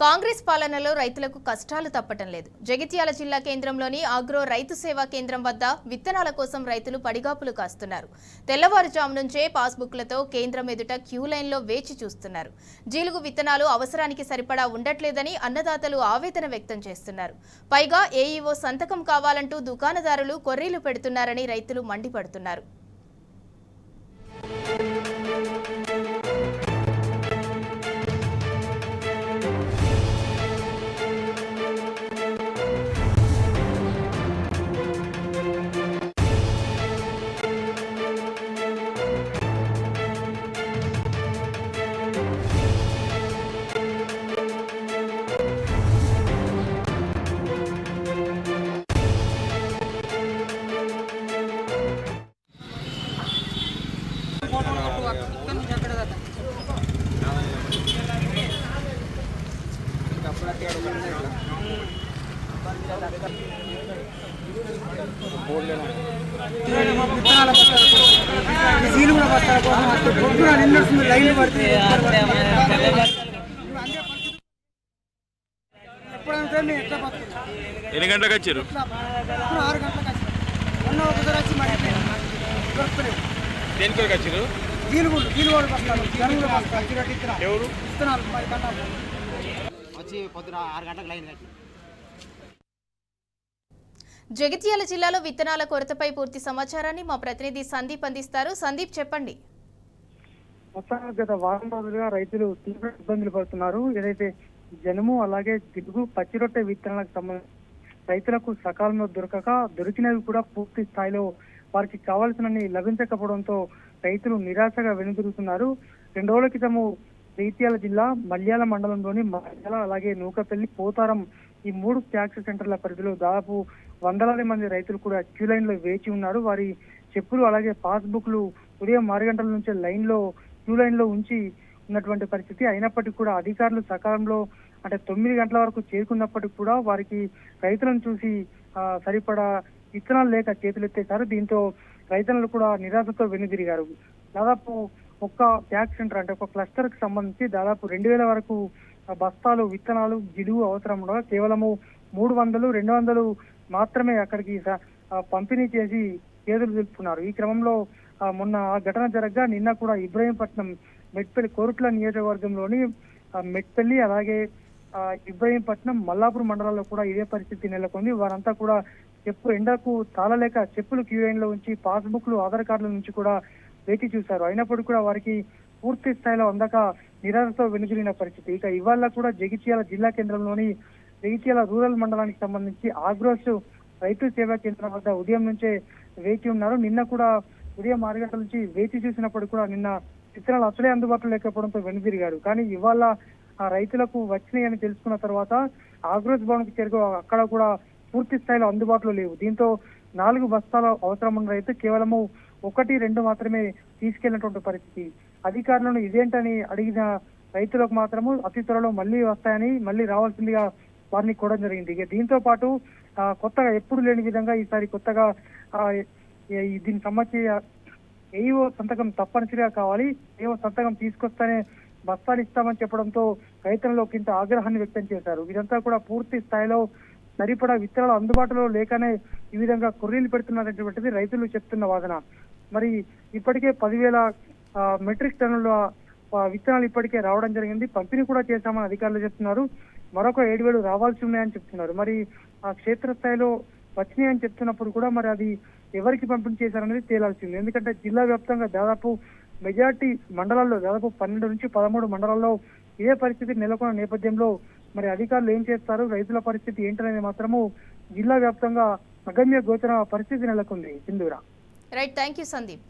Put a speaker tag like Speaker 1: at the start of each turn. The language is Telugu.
Speaker 1: కాంగ్రెస్ పాలనలో రైతులకు కష్టాలు తప్పటం లేదు. జగిత్యాల జిల్లా కేంద్రంలోని ఆగ్రో రైతు సేవా కేంద్రం వద్ద విత్తనాల కోసం రైతులు పడిగాపులు కాస్తున్నారు. తెల్లవారుజాము నుంచే పాస్బుక్లతో కేంద్రం ఎదుట క్యూ లైన్లో వేచి చూస్తున్నారు. జీలుగు విత్తనాలు అవసరానికి సరిపడా ఉండట్లేదని అన్నదాతలు ఆవేదన వ్యక్తం చేస్తున్నారు. పైగా ఏఈఓ సంతకం కావాలంటూ దుకాణదారులు కొర్రీలు పెడుతున్నారని రైతులు మండిపడుతున్నారు.
Speaker 2: ఎన్ని గంటలకు వచ్చారు?
Speaker 3: 6 గంటలకు
Speaker 2: దేనికి వచ్చారు? ఎవరు
Speaker 1: జగిత్యాల జిల్లాలో విత్తనాల కొరతపై పూర్తి సమాచారాన్ని మా ప్రతినిధి సందీప్ అందిస్తారు. సందీప్, చెప్పండి.
Speaker 3: గత వారం రోజులుగా రైతులు తీవ్ర ఇబ్బందులు పడుతున్నారు. ఏదైతే జనుము అలాగే జిలుగు పచ్చిరొట్టె విత్తనాలకు సంబంధించి రైతులకు సకాలంలో దొరికినవి కూడా పూర్తి స్థాయిలో వారికి కావాల్సినవి లభించకపోవడంతో రైతులు నిరాశగా వెనుదిరుగుతున్నారు. 2 రోజుల క్రితము జగిత్యాల జిల్లా మల్యాల మండలంలోని మల్యాల అలాగే నూకపల్లి పోతారం ఈ 3 ట్యాక్స్ సెంటర్ల పరిధిలో దాదాపు వందలాది మంది రైతులు కూడా క్యూ లైన్ లో వేచి ఉన్నారు. వారి చెప్పులు అలాగే పాస్బుక్లు ఉదయం 6 గంటల నుంచే క్యూ లైన్ లో ఉంచి ఉన్నటువంటి పరిస్థితి. అయినప్పటికీ కూడా అధికారులు సకాలంలో అంటే 9 గంటల వరకు చేరుకున్నప్పటికీ కూడా వారికి రైతులను చూసి సరిపడా విత్తనాలు లేక చేతులెత్తేశారు. దీంతో రైతులు కూడా నిరాశతో వెనుదిరిగారు. దాదాపు ఒక్క ట్యాక్స్ సెంటర్ అంటే ఒక క్లస్టర్ కి సంబంధించి దాదాపు 2000 వరకు బస్తాలు విత్తనాలు జిలుగు అవసరం ఉండగా కేవలము 300, 200 మాత్రమే అక్కడికి పంపిణీ చేసి చేతులు దులుపుతున్నారు. ఈ క్రమంలో మొన్న ఆ ఘటన జరగగా నిన్న కూడా ఇబ్రహీంపట్నం మెట్పల్లి కోరుట్ల నియోజకవర్గంలోని మెట్పల్లి అలాగే ఇబ్రహీంపట్నం మల్లాపూర్ మండలాల్లో కూడా ఇదే పరిస్థితి నెలకొంది. వారంతా కూడా ఎండకు తాళలేక చెప్పులు క్యూ లైన్ లో ఉంచి పాస్బుక్లు ఆధార్ కార్డుల నుంచి కూడా వేచి చూశారు. అయినప్పటికీ కూడా వారికి పూర్తి స్థాయిలో అందక నిరాశతో వెనుదిరిగిన పరిస్థితి. ఇక ఇవాళ కూడా జగిత్యాల జిల్లా కేంద్రంలోని జగిత్యాల రూరల్ మండలానికి సంబంధించి ఆగ్రోస్ రైతు సేవా కేంద్రం వద్ద ఉదయం నుంచే వేచి ఉన్నారు. నిన్న కూడా ఉదయం 6 గంటల నుంచి వేచి చూసినప్పుడు కూడా నిన్న విత్తనాలు అసలే అందుబాటులో లేకపోవడంతో వెనుదిరిగారు. కానీ ఇవాళ ఆ రైతులకు వచ్చినాయని తెలుసుకున్న తర్వాత ఆగ్రోస్ భవన్ కి చేరుకో అక్కడ కూడా పూర్తి స్థాయిలో అందుబాటులో లేవు. దీంతో 4 బస్తాల అవసరం ఉన్న రైతు కేవలము 1, 2 మాత్రమే తీసుకెళ్లినటువంటి పరిస్థితి. అధికారులను ఇదేంటని అడిగిన రైతులకు మాత్రము అతి త్వరలో మళ్ళీ వస్తాయని మళ్ళీ రావాల్సిందిగా వారిని కూడా జరిగింది. దీంతో పాటు కొత్తగా ఎప్పుడు లేని విధంగా ఈసారి కొత్తగా దీనికి సంబంధించి ఏఈఓ సంతకం తప్పనిసరిగా కావాలి, ఏఓ సంతకం తీసుకొస్తేనే బస్తాలు ఇస్తామని చెప్పడంతో రైతులలో ఇంత ఆగ్రహాన్ని వ్యక్తం చేశారు. ఇదంతా కూడా పూర్తి స్థాయిలో సరిపడా విత్తనాలు అందుబాటులో లేకనే ఈ విధంగా కొర్రీలు పెడుతున్నటువంటిది రైతులు చెప్తున్న వాదన. మరి ఇప్పటికే 10,000 మెట్రిక్ టన్నుల విత్తనాలు ఇప్పటికే రావడం జరిగింది. పంపిణీ కూడా చేశామని అధికారులు చెప్తున్నారు. మరొక 7,000 రావాల్సి ఉన్నాయని చెప్తున్నారు. మరి ఆ క్షేత్రస్థాయిలో వచ్చినాయని చెప్తున్నప్పుడు కూడా మరి అది ఎవరికి పంపిణీ చేశారనేది తేలాల్సింది. ఎందుకంటే జిల్లా వ్యాప్తంగా దాదాపు మెజార్టీ మండలాల్లో దాదాపు 12 నుంచి 13 మండలాల్లో ఇదే పరిస్థితి నెలకొన్న నేపథ్యంలో మరి అధికారులు ఏం చేస్తారు, రైతుల పరిస్థితి ఏంటనేది మాత్రము జిల్లా వ్యాప్తంగా అగమ్య గోచర పరిస్థితి నెలకొంది. Sindhura.
Speaker 1: Right, thank you Sandeep.